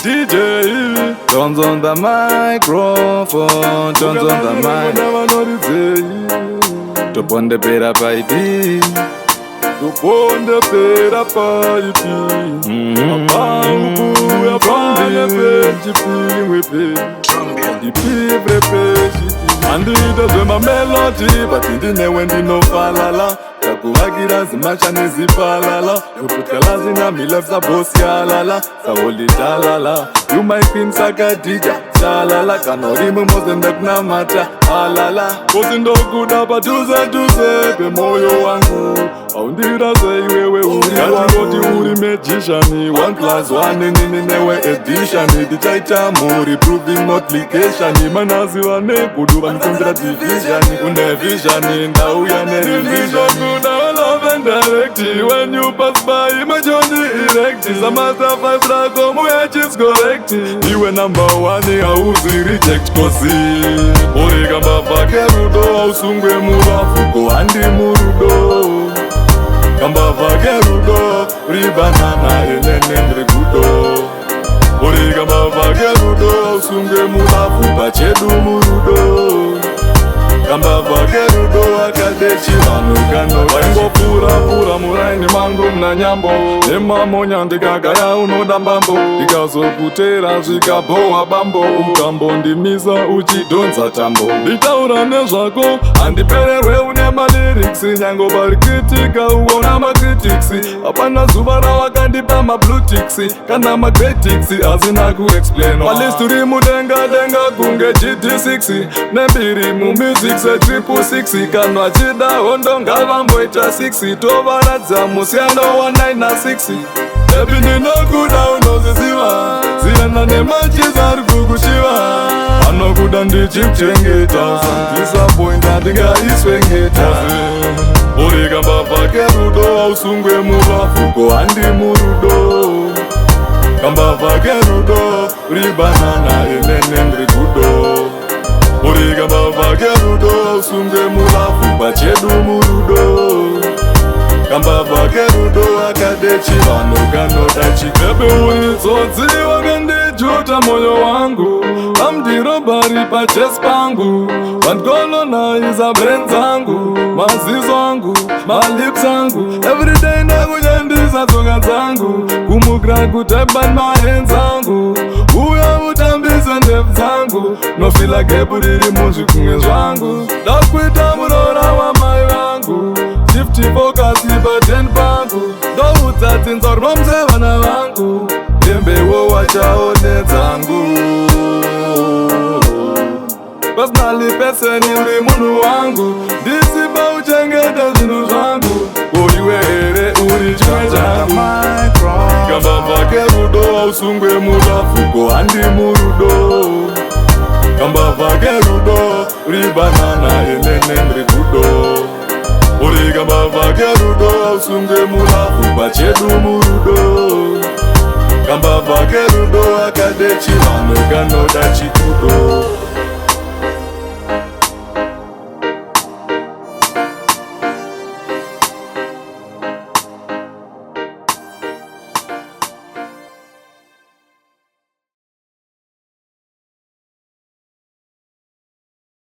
DJ Tonz on the microphone, Tonz on the mic. Top on the better baby. Tuponde pera paipi Apangu ya pande pechi pingwe pe Ipivre pechi Andida zema melody But indine wendi no falala Takuwagira zimacha nizipalala Yoputkala zina milefza bosi alala Sawoli talala You my queen sakadija Shalala kanorimu mozendek na mata Alala Kozi ndo kuda patuze Pe moyo wangu Aundira say wewe uri Katikoti uri magician 1+1 nini newe edition Dichaita muri proving multiplication Manazi wane kudu vanikundira division Une vision ndauya ne revision Kuda love and direct When you pass by my journey erect Samata 5 trago muya chips correct Iwe number 1 hauzi reject kosi Tonz Kambavha Kerudo Ausungwe murafuko handi murudo Kambavha Kerudo Ribanana elenen regudo Tonz Kambavha Kerudo Ausungwe murafuka chedu murudo Kambavha Kerudo akadechi vanu kano Waingo pura muraini mangu mna nyambo Nema monya ndikagaya unoda mbambo Ndikazokutera zvikaboha bambo Ukambo ndimisa uchidonza tambo Nditaura nezvako handipererwe une malyrics Nyango parikitika uona macritics Hapana zuva rawakandipa mablutics Kana magretics asina kuexplain Palisturi mudenga kunge GT6 Nembiri mumusic se 666 Kanwa chida hondo ngavamboita 6 Tovaradza musiano 19 na 6 Ebi ndinokuda unoziziva Ziyana nemachiza arikukushiva Anokuda ndichikuchengeta Disappointa ndingaiswengeta Tonz Kambavha Kerudo Ausungwe murafuko handi murudo Kambavha Kerudo Ribanana elenen regudo Tonz Kambavha Kerudo Ausungwe murafuko chedu murudo Kambavha Kerudo akadechi vanu kanoda chikebe uri tsotsi wakandijuta moyo wangu Amdirobari pachesi pangu Vandkolonaiza brain zangu Mazizo angu, malips angu Everyday ndakunyandisa tsoka dzangu Kumukira kuteban mahands angu Uya utambise ndevu zangu Nofila gepu riri muzvikunwe zvangu Ndakuita murora wamai vangu Shifty focus ipa 10 pangu Ndoudza tinzo romze vana vangu Embewo wachaone dzangu Personally peseni uri munhu wangu Ndisipa uchengete zvinhu zvangu Iwe here uri chimwe changu Kambavha Kerudo Ausungwe murafuko handi murudo Kambavha Kerudo Ribanana elenen regudo Tonz Kambavha Kerudo Ausungwe murafuko chedu murudo Kambavha Kerudo akadechi vanu kanoda chikudo